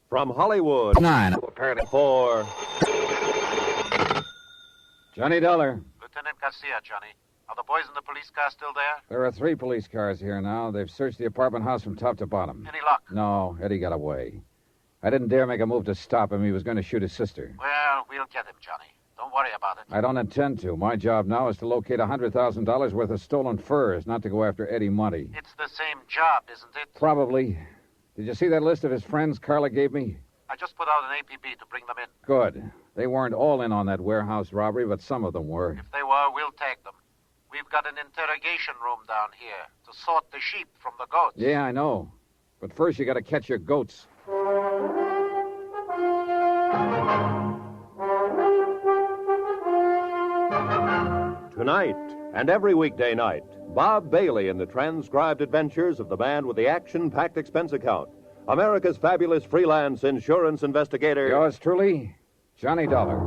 From Hollywood. 9. Apparently 4. Johnny Dollar. Lieutenant Garcia, Johnny. Are the boys in the police car still there? There are 3 police cars here now. They've searched the apartment house from top to bottom. Any luck? No, Eddie got away. I didn't dare make a move to stop him. He was going to shoot his sister. Well, we'll get him, Johnny. Don't worry about it. I don't intend to. My job now is to locate $100,000 worth of stolen furs, not to go after Eddie Monty. It's the same job, isn't it? Probably. Did you see that list of his friends Carla gave me? I just put out an APB to bring them in. Good. They weren't all in on that warehouse robbery, but some of them were. If they were, we'll take them. We've got an interrogation room down here to sort the sheep from the goats. Yeah, I know. But first you got to catch your goats. Tonight and every weekday night, Bob Bailey in the transcribed adventures of the man with the action-packed expense account, America's fabulous freelance insurance investigator. Yours truly, Johnny Dollar.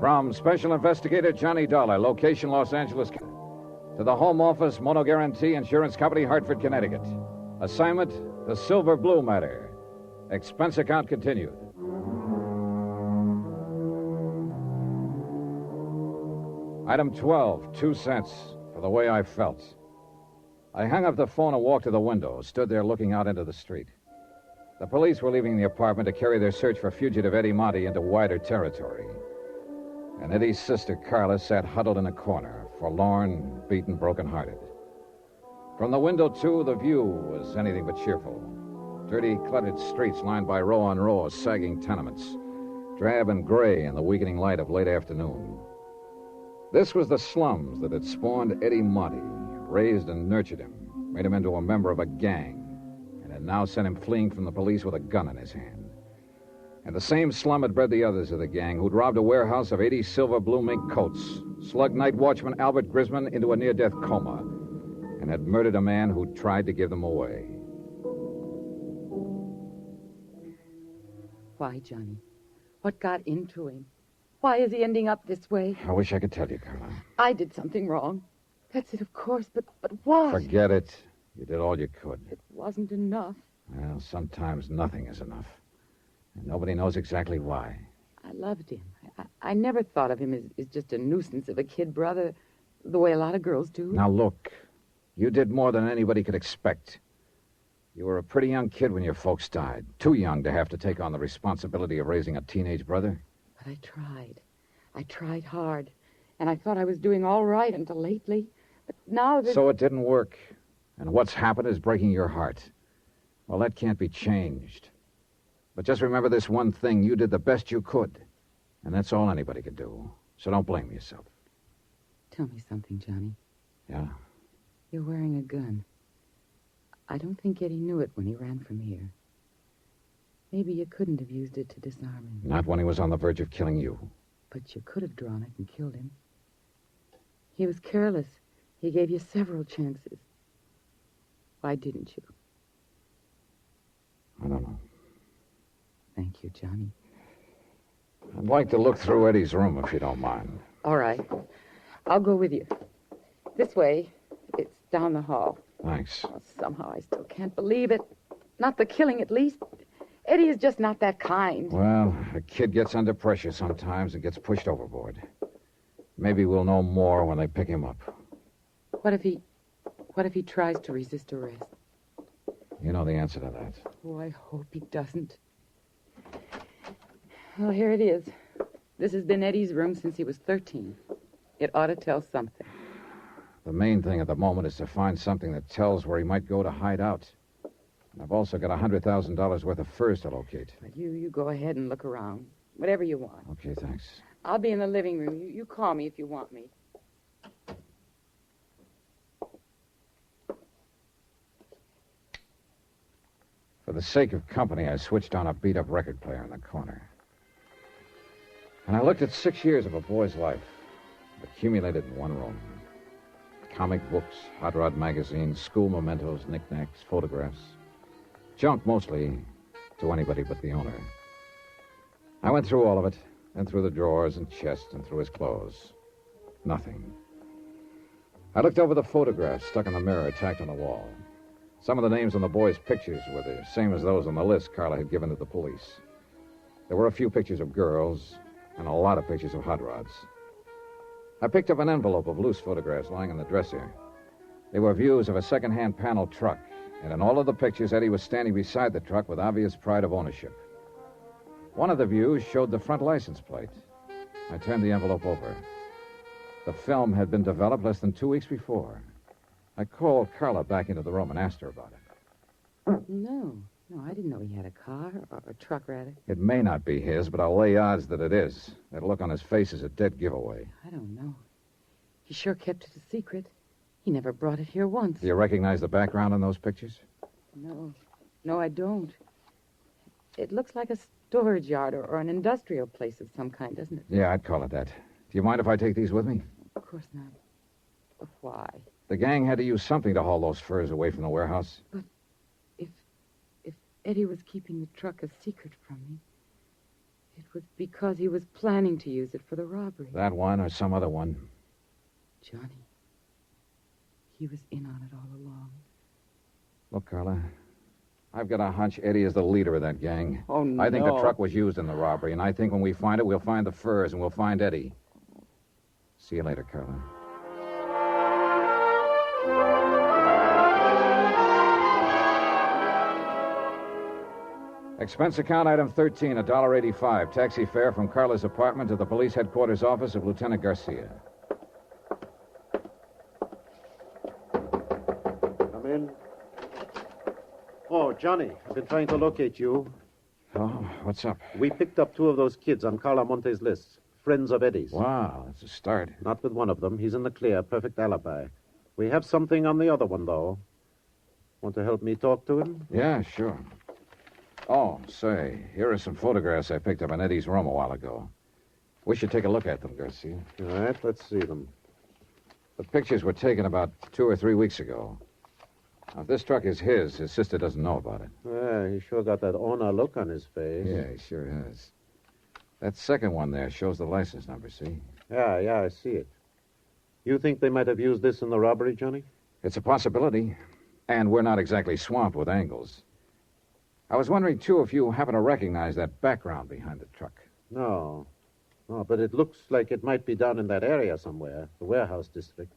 From Special Investigator Johnny Dollar, location Los Angeles, to the Home Office Mono Guarantee Insurance Company, Hartford, Connecticut. Assignment, the Silver Blue matter. Expense account continued. Item 12, 2 cents for the way I felt. I hung up the phone and walked to the window, stood there looking out into the street. The police were leaving the apartment to carry their search for fugitive Eddie Monty into wider territory. And Eddie's sister, Carla, sat huddled in a corner, forlorn, beaten, broken-hearted. From the window, too, the view was anything but cheerful. Dirty, cluttered streets lined by row on row of sagging tenements, drab and gray in the weakening light of late afternoon. This was the slums that had spawned Eddie Monty, raised and nurtured him, made him into a member of a gang, and had now sent him fleeing from the police with a gun in his hand. And the same slum had bred the others of the gang who'd robbed a warehouse of 80 silver blue mink coats, slugged night watchman Albert Grisman into a near-death coma, and had murdered a man who tried to give them away. Why, Johnny? What got into him? Why is he ending up this way? I wish I could tell you, Carla. I did something wrong. That's it, of course, but what? Forget it. You did all you could. It wasn't enough. Well, sometimes nothing is enough. And nobody knows exactly why. I loved him. I never thought of him as just a nuisance of a kid brother, the way a lot of girls do. Now, look. You did more than anybody could expect. You were a pretty young kid when your folks died. Too young to have to take on the responsibility of raising a teenage brother. But I tried. I tried hard. And I thought I was doing all right until lately. But now that... So it didn't work. And what's happened is breaking your heart. Well, that can't be changed. But just remember this one thing. You did the best you could. And that's all anybody could do. So don't blame yourself. Tell me something, Johnny. Yeah? You're wearing a gun. I don't think Eddie knew it when he ran from here. Maybe you couldn't have used it to disarm him. Not when he was on the verge of killing you. But you could have drawn it and killed him. He was careless. He gave you several chances. Why didn't you? I don't know. Thank you, Johnny. I'd like to look through Eddie's room, if you don't mind. All right. I'll go with you. This way. It's down the hall. Thanks. Oh, somehow I still can't believe it. Not the killing, at least. Eddie is just not that kind. Well, a kid gets under pressure sometimes and gets pushed overboard. Maybe we'll know more when they pick him up. What if he tries to resist arrest? You know the answer to that. Oh, I hope he doesn't. Well, here it is. This has been Eddie's room since he was 13. It ought to tell something. The main thing at the moment is to find something that tells where he might go to hide out. And I've also got $100,000 worth of furs to locate. Well, you go ahead and look around. Whatever you want. Okay, thanks. I'll be in the living room. You call me if you want me. For the sake of company, I switched on a beat-up record player in the corner. And I looked at 6 years of a boy's life, accumulated in one room. Comic books, hot rod magazines, school mementos, knickknacks, photographs. Junk mostly to anybody but the owner. I went through all of it, and through the drawers and chest and through his clothes. Nothing. I looked over the photographs stuck in the mirror tacked on the wall. Some of the names on the boys' pictures were the same as those on the list Carla had given to the police. There were a few pictures of girls and a lot of pictures of hot rods. I picked up an envelope of loose photographs lying on the dresser. They were views of a second-hand panel truck, and in all of the pictures, Eddie was standing beside the truck with obvious pride of ownership. One of the views showed the front license plate. I turned the envelope over. The film had been developed less than 2 weeks before. I called Carla back into the room and asked her about it. No, I didn't know he had a car, or a truck, rather. It may not be his, but I'll lay odds that it is. That look on his face is a dead giveaway. I don't know. He sure kept it a secret. He never brought it here once. Do you recognize the background in those pictures? No, I don't. It looks like a storage yard or an industrial place of some kind, doesn't it? Yeah, I'd call it that. Do you mind if I take these with me? Of course not. But why? The gang had to use something to haul those furs away from the warehouse. But if Eddie was keeping the truck a secret from me, it was because he was planning to use it for the robbery. That one or some other one. Johnny, he was in on it all along. Look, Carla, I've got a hunch Eddie is the leader of that gang. Oh, no. I think the truck was used in the robbery, and I think when we find it, we'll find the furs and we'll find Eddie. See you later, Carla. Expense account item 13, $1.85. Taxi fare from Carla's apartment to the police headquarters office of Lieutenant Garcia. Come in. Oh, Johnny, I've been trying to locate you. Oh, what's up? We picked up 2 of those kids on Carla Monte's list. Friends of Eddie's. Wow, that's a start. Not with one of them. He's in the clear. Perfect alibi. We have something on the other one, though. Want to help me talk to him? Yeah, sure. Oh, say, here are some photographs I picked up in Eddie's room a while ago. We should take a look at them, Garcia. All right, let's see them. The pictures were taken about 2 or 3 weeks ago. Now, if this truck is his sister doesn't know about it. Yeah, he sure got that owner look on his face. Yeah, he sure has. That second one there shows the license number, see? Yeah, I see it. You think they might have used this in the robbery, Johnny? It's a possibility. And we're not exactly swamped with angles. I was wondering, too, if you happen to recognize that background behind the truck. No, but it looks like it might be down in that area somewhere, the warehouse district.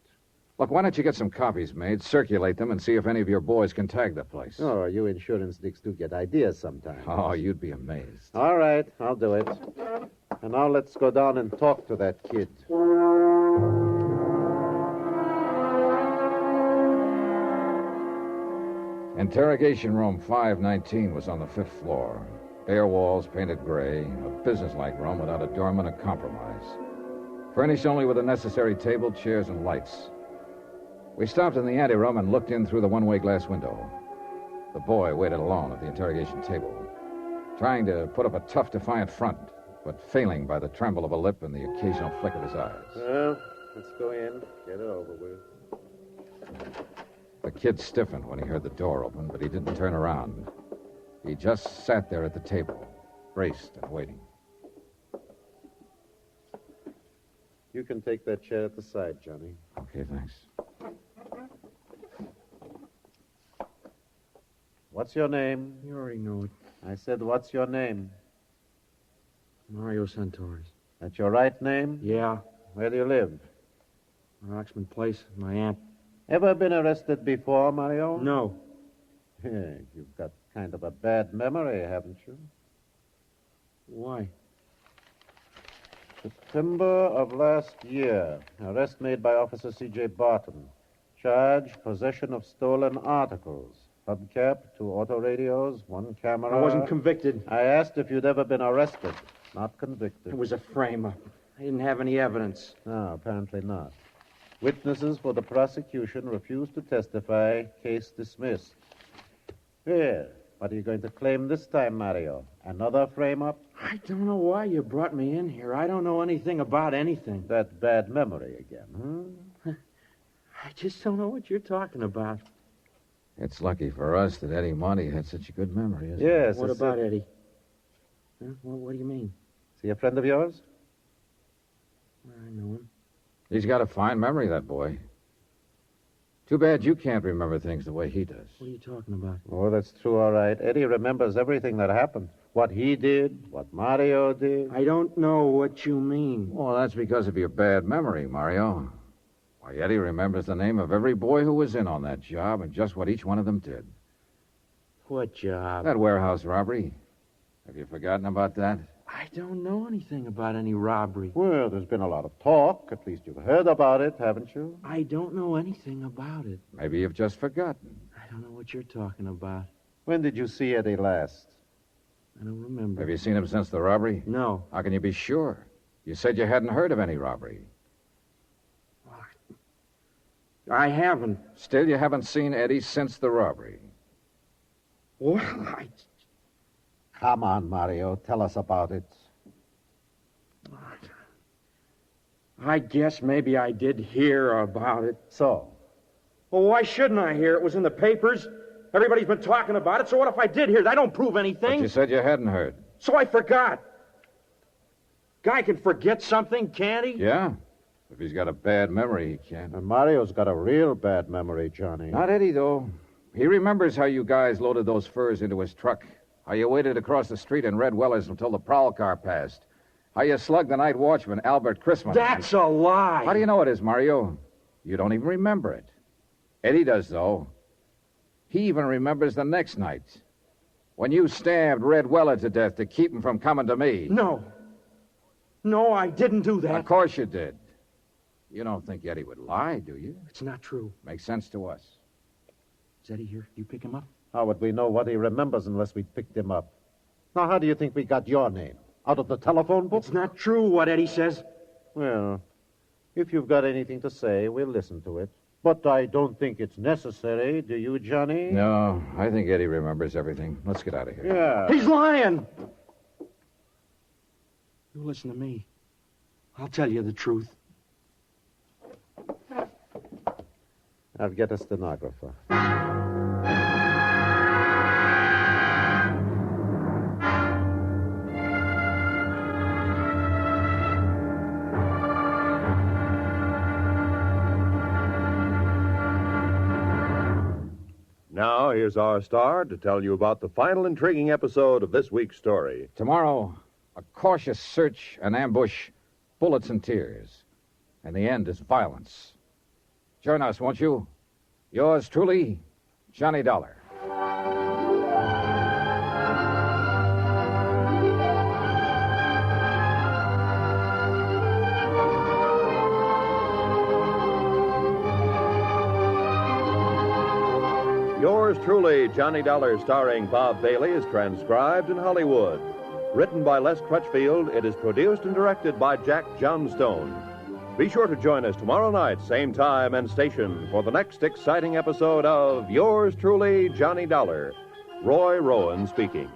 Look, why don't you get some copies made, circulate them, and see if any of your boys can tag the place? Oh, you insurance dicks do get ideas sometimes. Oh, you'd be amazed. All right, I'll do it. And now let's go down and talk to that kid. Interrogation room 519 was on the 5th floor. Bare walls painted gray, a businesslike room without a doorman or compromise. Furnished only with the necessary table, chairs, and lights. We stopped in the anteroom and looked in through the one-way glass window. The boy waited alone at the interrogation table, trying to put up a tough, defiant front, but failing by the tremble of a lip and the occasional flick of his eyes. Well, let's go in, get it over with. The kid stiffened when he heard the door open, but he didn't turn around. He just sat there at the table, braced and waiting. You can take that chair at the side, Johnny. Okay, thanks. What's your name? You already know it. I said, what's your name? Mario Santorres. That's your right name? Yeah. Where do you live? Roxman Place, my aunt. Ever been arrested before, Mario? No. Yeah, you've got kind of a bad memory, haven't you? Why? September of last year. Arrest made by Officer C.J. Barton. Charge, possession of stolen articles. Hubcap, 2 autoradios, 1 camera. I wasn't convicted. I asked if you'd ever been arrested, not convicted. It was a frame-up. I didn't have any evidence. No, apparently not. Witnesses for the prosecution refused to testify. Case dismissed. Here, what are you going to claim this time, Mario? Another frame-up? I don't know why you brought me in here. I don't know anything about anything. That bad memory again, I just don't know what you're talking about. It's lucky for us that Eddie Monty had such a good memory, isn't it? Yes. What about Eddie? Huh? What do you mean? he a friend of yours? I know him. He's got a fine memory, that boy. Too bad you can't remember things the way he does. What are you talking about? Oh, that's true, all right. Eddie remembers everything that happened. What he did, what Mario did. I don't know what you mean. Well, that's because of your bad memory, Mario. Why, Eddie remembers the name of every boy who was in on that job and just what each one of them did. What job? That warehouse robbery. Have you forgotten about that? I don't know anything about any robbery. Well, there's been a lot of talk. At least you've heard about it, haven't you? I don't know anything about it. Maybe you've just forgotten. I don't know what you're talking about. When did you see Eddie last? I don't remember. Have you seen him since the robbery? No. How can you be sure? You said you hadn't heard of any robbery. I haven't. Still, you haven't seen Eddie since the robbery. Well, Come on, Mario. Tell us about it. I guess maybe I did hear about it. So? Well, why shouldn't I hear? It was in the papers. Everybody's been talking about it, so what if I did hear it? I don't prove anything. But you said you hadn't heard. So I forgot. Guy can forget something, can't he? Yeah? If he's got a bad memory, he can. And Mario's got a real bad memory, Johnny. Not Eddie, though. He remembers how you guys loaded those furs into his truck. How you waited across the street in Red Weller's until the prowl car passed. How you slugged the night watchman, Albert Christmas. That's a lie. How do you know it is, Mario? You don't even remember it. Eddie does, though. He even remembers the next night. When you stabbed Red Weller to death to keep him from coming to me. No. No, I didn't do that. Of course you did. You don't think Eddie would lie, do you? It's not true. Makes sense to us. Is Eddie here? You pick him up? How would we know what he remembers unless we picked him up? Now, how do you think we got your name? Out of the telephone book? It's not true what Eddie says. Well, if you've got anything to say, we'll listen to it. But I don't think it's necessary, do you, Johnny? No, I think Eddie remembers everything. Let's get out of here. Yeah. He's lying. You listen to me. I'll tell you the truth. I'll get a stenographer. Now, here's our star to tell you about the final intriguing episode of this week's story. Tomorrow, a cautious search and ambush, bullets and tears. And the end is violence. Join us, won't you? Yours truly, Johnny Dollar. Yours truly, Johnny Dollar, starring Bob Bailey, is transcribed in Hollywood. Written by Les Crutchfield, it is produced and directed by Jack Johnstone. Be sure to join us tomorrow night, same time and station, for the next exciting episode of Yours truly, Johnny Dollar. Roy Rowan speaking.